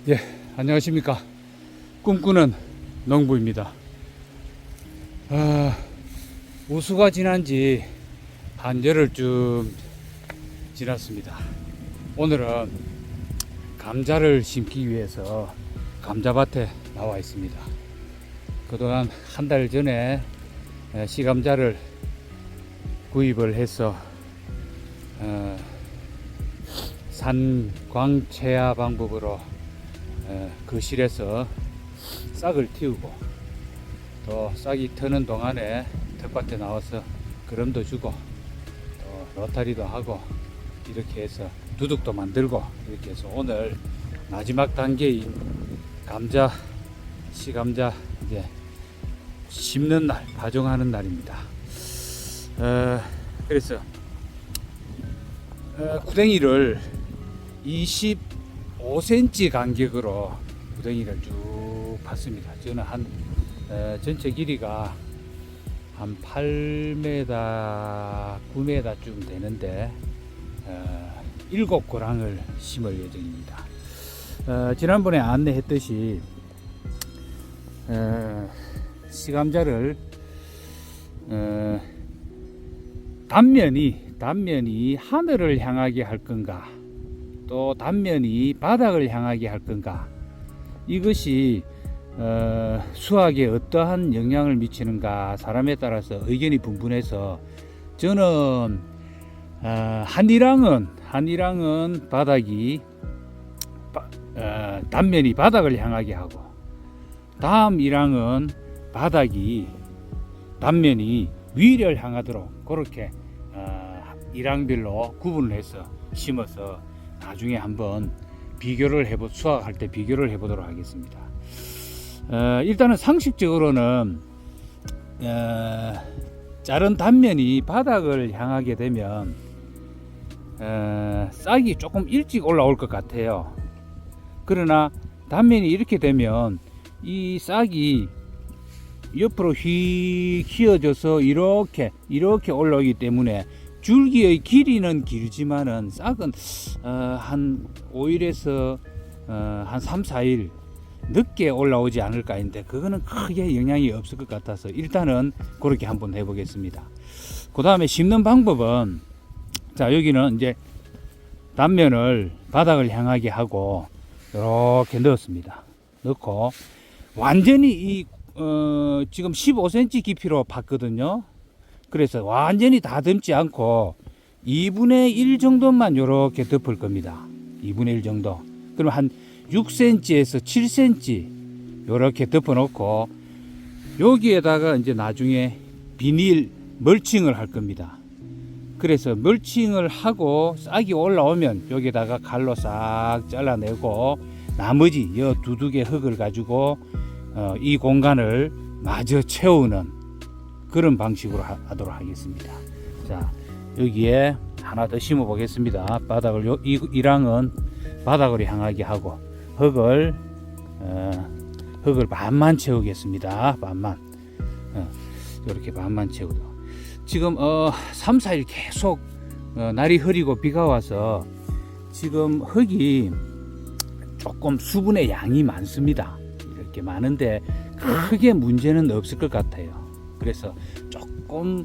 예, 안녕하십니까. 꿈꾸는 농부입니다. 우수가 지난 지 한 열흘쯤 지났습니다. 오늘은 감자를 심기 위해서 감자밭에 나와 있습니다. 그동안 한 달 전에 씨감자를 구입을 해서 산광채화 방법으로 거실에서 싹을 틔우고, 또 싹이 트는 동안에 텃밭에 나와서 거름도 주고, 또 로타리도 하고, 이렇게 해서 두둑도 만들고, 이렇게 해서 오늘 마지막 단계인 감자, 씨감자 이제 심는 날, 파종하는 날입니다. 그래서 구덩이를 25cm 간격으로 구덩이를 쭉 팠습니다. 저는 전체 길이가 한 8m, 9m쯤 되는데 7고랑을 심을 예정입니다. 지난번에 안내했듯이 씨감자를 단면이 하늘을 향하게 할 건가, 또 단면이 바닥을 향하게 할 건가, 이것이 수확에 어떠한 영향을 미치는가 사람에 따라서 의견이 분분해서, 저는 한일항은 바닥이 단면이 바닥을 향하게 하고, 다음 일항은 바닥이 단면이 위를 향하도록 그렇게 일항별로 구분을 해서 심어서 나중에 한번 수확할 때 비교를 해보도록 하겠습니다. 일단은 상식적으로는 자른 단면이 바닥을 향하게 되면 싹이 조금 일찍 올라올 것 같아요. 그러나 단면이 이렇게 되면 이 싹이 옆으로 휙 휘어져서 이렇게 올라오기 때문에 줄기의 길이는 길지만은 싹은 한 5일에서 한 3, 4일 늦게 올라오지 않을까 했는데, 그거는 크게 영향이 없을 것 같아서 일단은 그렇게 한번 해보겠습니다. 그 다음에 심는 방법은, 자, 여기는 이제 단면을 바닥을 향하게 하고 이렇게 넣었습니다. 넣고 완전히 지금 15cm 깊이로 팠거든요. 그래서 완전히 다 덮지 않고 2분의 1 정도만 이렇게 덮을 겁니다. 2분의 1 정도. 그럼 한 6cm에서 7cm 이렇게 덮어 놓고, 여기에다가 이제 나중에 비닐 멀칭을 할 겁니다. 그래서 멀칭을 하고 싹이 올라오면 여기다가 칼로 싹 잘라내고, 나머지 이 두둑의 흙을 가지고 이 공간을 마저 채우는 그런 방식으로 하도록 하겠습니다. 자, 여기에 하나 더 심어 보겠습니다. 이랑은 바닥으로 향하게 하고, 흙을 반만 채우겠습니다. 반만. 이렇게 반만 채우고. 지금 3, 4일 계속 날이 흐리고 비가 와서 지금 흙이 조금 수분의 양이 많습니다. 이렇게 많은데 크게 문제는 없을 것 같아요. 그래서 조금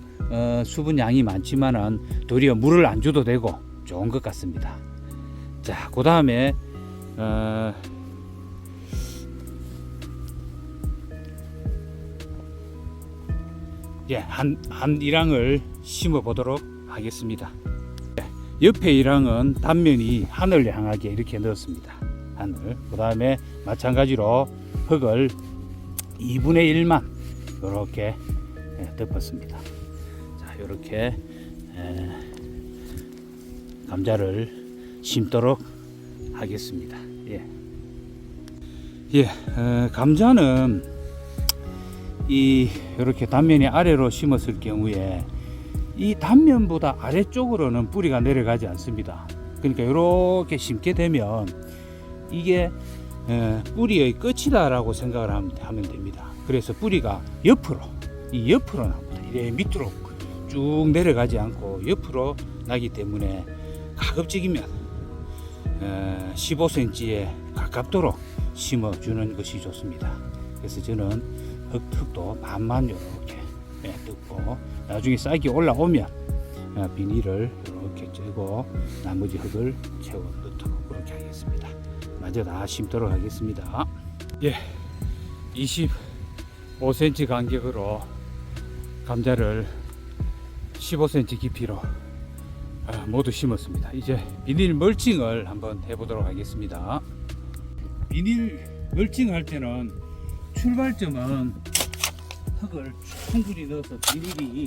수분 양이 많지만은 도리어 물을 안 줘도 되고 좋은 것 같습니다. 자, 그 다음에 한 일항을 심어 보도록 하겠습니다. 옆에 일항은 단면이 하늘을 향하게 이렇게 넣었습니다. 하늘. 그 다음에 마찬가지로 흙을 2분의 1만 이렇게 덮었습니다. 자, 이렇게 감자를 심도록 하겠습니다. 감자는 이렇게 단면이 아래로 심었을 경우에 이 단면보다 아래쪽으로는 뿌리가 내려가지 않습니다. 그러니까 이렇게 심게 되면 이게 뿌리의 끝이다라고 생각을 하면 됩니다. 그래서 뿌리가 옆으로 나옵니다. 이래 밑으로 쭉 내려가지 않고 옆으로 나기 때문에 가급적이면 15cm의 가깝도록 심어주는 것이 좋습니다. 그래서 저는 흙도 반만 이렇게 뜯고 나중에 싹이 올라오면 비닐을 이렇게 째고 나머지 흙을 채워 넣도록 그렇게 하겠습니다. 먼저 다 심도록 하겠습니다. 예, 25cm 간격으로 감자를 15cm 깊이로 모두 심었습니다. 이제 비닐 멀칭을 한번 해보도록 하겠습니다. 비닐 멀칭할 때는 출발점은 흙을 충분히 넣어서 비닐이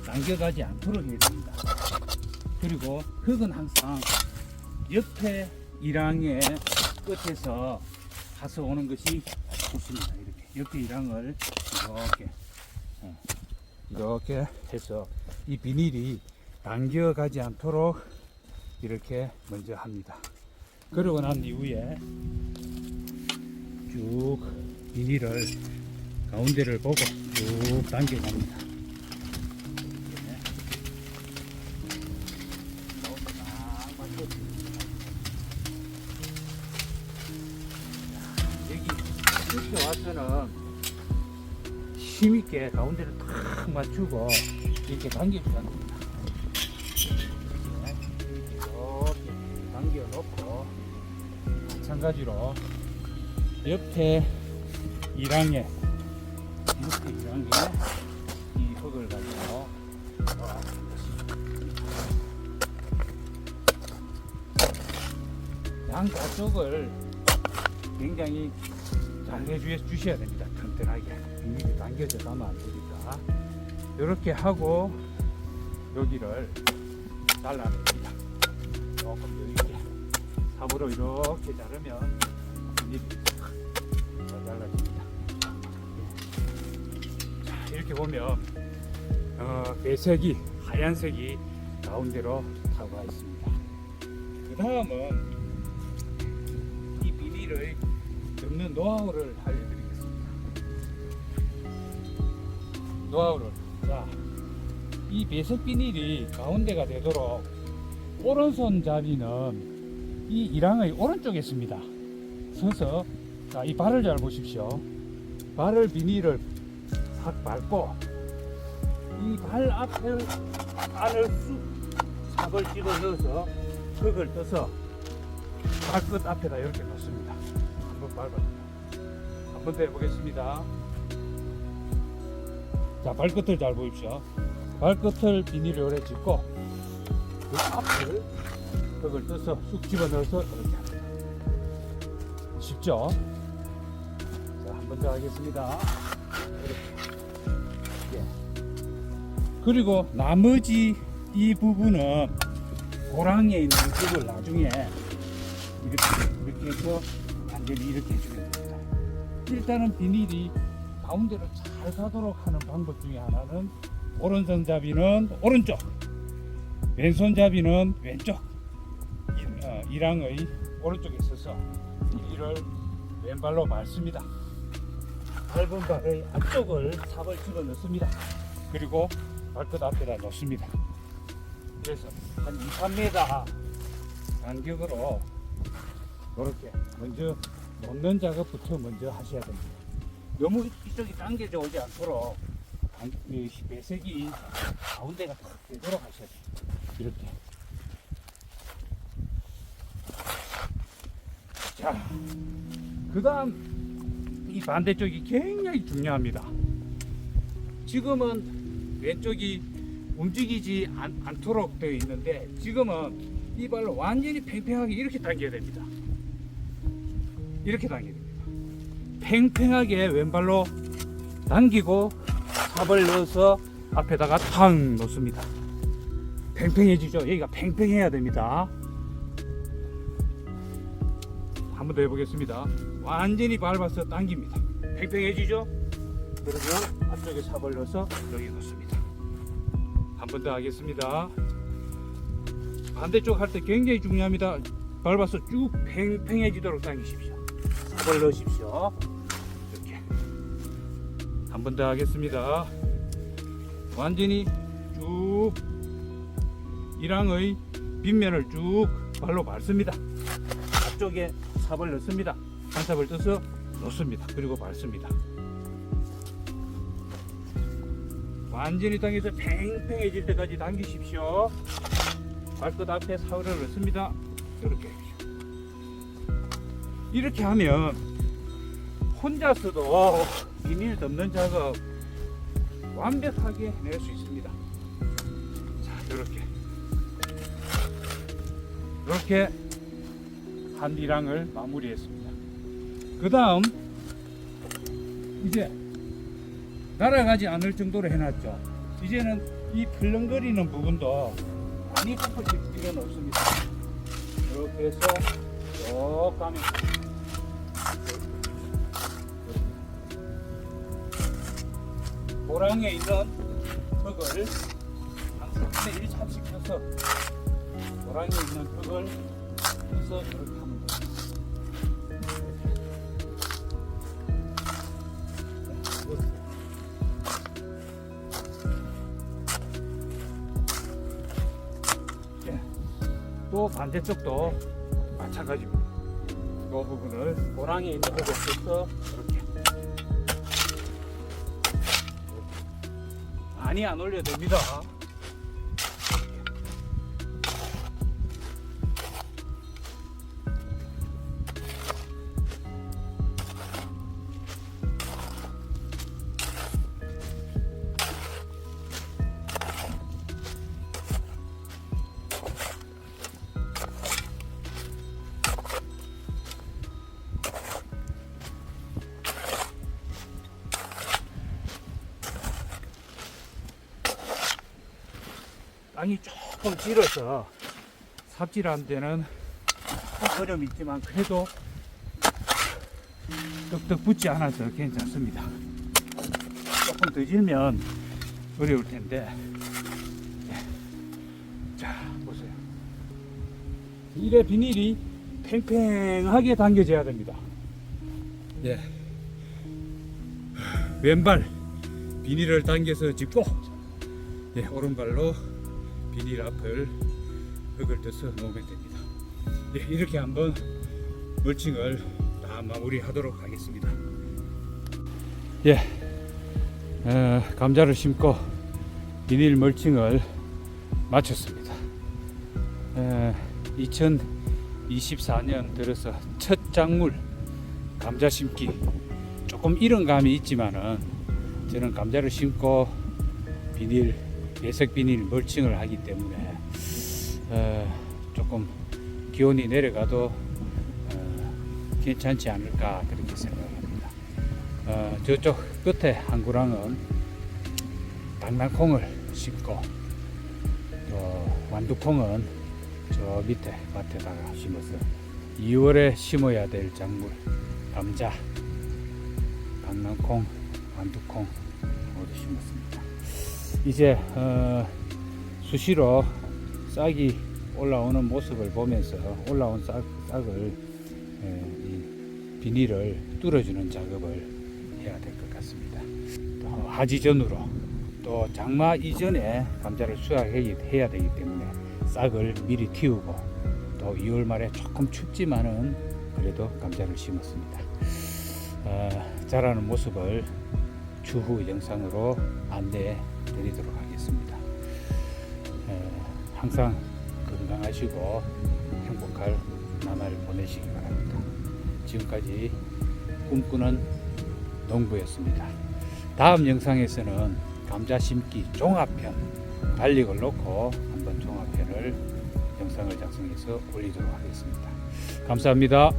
당겨가지 않도록 해야 됩니다. 그리고 흙은 항상 옆에 이랑의 끝에서 가서 오는 것이 좋습니다. 이렇게 옆에 이랑을 이렇게 해서 이 비닐이 당겨가지 않도록 이렇게 먼저 합니다. 그러고 난 이후에 쭉 비닐을 가운데를 보고 쭉 당겨갑니다. 가운데 딱 맞춰줍니다. 여기 이렇게 와서는 힘있게 가운데를 딱 맞추고 이렇게 당겨줘야 합니다. 이렇게 당겨놓고 마찬가지로 옆에 이랑에 이 흙을 가지고 양 가쪽을 굉장히 잘 해주셔야 됩니다. 튼튼하게 비닐이 당겨져 가면 안 되니까 이렇게 하고 여기를 잘라냅니다. 조금 여기 삽으로 이렇게 자르면 비닐이 잘 잘라집니다. 자, 이렇게 보면 배색이 하얀색이 가운데로 타고 있습니다. 그 다음은 이 비닐을 덮는 노하우를 알려드리겠습니다. 노하우를, 자, 이 배색 비닐이 가운데가 되도록 오른손잡이는 이 이랑의 오른쪽에 있습니다. 서서, 자, 이 발을 잘 보십시오. 발을 비닐을 싹 밟고 이 발 앞을 안을 쑥 삽을 집어 넣어서 흙을 떠서 발끝 앞에다 이렇게 놓습니다. 한번 밟아줍니다. 한번 더 해보겠습니다. 자, 발끝을 잘 보십시오. 발끝을 비닐을 오래 짚고 그 앞을 흙을 떠서 쑥 집어 넣어서 이렇게 합니다. 쉽죠? 자, 한 번 더 하겠습니다. 이렇게. 예. 그리고 나머지 이 부분은 고랑에 있는 흙을 나중에 이렇게 해서 완전히 이렇게 해주면 됩니다. 일단은 비닐이 가운데로 잘 가도록 하는 방법 중에 하나는 오른손잡이는 오른쪽, 왼손잡이는 왼쪽, 이랑의 오른쪽에 있어서 비닐을 왼발로 밟습니다. 밟은 발의 앞쪽을 삽을 집어 넣습니다. 그리고 발끝 앞에다 놓습니다. 그래서 한 2, 3m 간격으로 이렇게 먼저 놓는 작업부터 먼저 하셔야 됩니다. 너무 이쪽이 당겨져 오지 않도록 배색이 가운데가 딱 되도록 하셔야 됩니다. 이렇게. 자, 그 다음 이 반대쪽이 굉장히 중요합니다. 지금은 왼쪽이 움직이지 않도록 되어 있는데 지금은 이 발로 완전히 팽팽하게 이렇게 당겨야 됩니다. 이렇게 당겨야 됩니다. 팽팽하게 왼발로 당기고 삽을 넣어서 앞에다가 탁 놓습니다. 팽팽해지죠? 여기가 팽팽해야 됩니다. 한 번 더 해보겠습니다. 완전히 밟아서 당깁니다. 팽팽해지죠? 그러면 앞쪽에 삽을 넣어서 여기 놓습니다. 한 번 더 하겠습니다. 반대쪽 할 때 굉장히 중요합니다. 밟아서 쭉 팽팽해지도록 당기십시오. 삽을 넣으십시오. 이렇게. 한 번 더 하겠습니다. 완전히 쭉 이랑의 빗면을 쭉 발로 밟습니다. 앞쪽에 삽을 넣습니다. 한 삽을 떠서 놓습니다. 그리고 밟습니다. 완전히 당겨서 팽팽해질 때까지 당기십시오. 발끝 앞에 사울을 넣습니다. 이렇게 하면 혼자서도 비닐 덮는 작업 완벽하게 해낼 수 있습니다. 자, 이렇게 한 디랑을 마무리했습니다. 그 다음 이제 날아가지 않을 정도로 해놨죠. 이제는 이 펄렁거리는 부분도 많이 덮어질 필요는 없습니다. 이렇게 해서 쭉 가면 고랑에 있는 흙을 한 3분의 1 삽시켜서 고랑에 있는 흙을 해서 이렇게 하면 됩니다. 또 반대쪽도 마찬가지입니다. 이 부분을 고랑에 있는 흙을 써서 이렇게 많이 안 올려도 됩니다. 땅이 조금 길어서 삽질하는 데는 어려움이 있지만 그래도 뚝뚝 붙지 않아서 괜찮습니다. 조금 더 길면 어려울 텐데. 자, 보세요. 이래 비닐이 팽팽하게 당겨져야 됩니다. 네. 왼발 비닐을 당겨서 짚고, 네, 오른발로 비닐 앞을 흙을 떠서 놓으면 됩니다. 네, 이렇게 한번 멀칭을 다 마무리하도록 하겠습니다. 예, 감자를 심고 비닐 멀칭을 마쳤습니다. 2024년 들어서 첫 작물 감자 심기, 조금 이른 감이 있지만은 저는 감자를 심고 비닐 배색 비닐 멀칭을 하기 때문에 조금 기온이 내려가도 괜찮지 않을까 그렇게 생각합니다. 저쪽 끝에 한 구랑은 당나콩을 심고, 또 완두콩은 저 밑에 밭에다가 심어서 2월에 심어야 될 작물 감자, 당나콩, 완두콩 모두 심었습니다. 이제 수시로 싹이 올라오는 모습을 보면서 올라온 싹을 이 비닐을 뚫어주는 작업을 해야 될 것 같습니다. 또 하지 전으로 또 장마 이전에 감자를 수확해야 되기 때문에 싹을 미리 틔우고, 또 2월 말에 조금 춥지만은 그래도 감자를 심었습니다. 자라는 모습을 추후 영상으로 안내해 드리도록 하겠습니다. 항상 건강하시고 행복할 나날 보내시기 바랍니다. 지금까지 꿈꾸는 농부였습니다. 다음 영상에서는 감자 심기 종합편 달력을 놓고 한번 종합편을 영상을 작성해서 올리도록 하겠습니다. 감사합니다.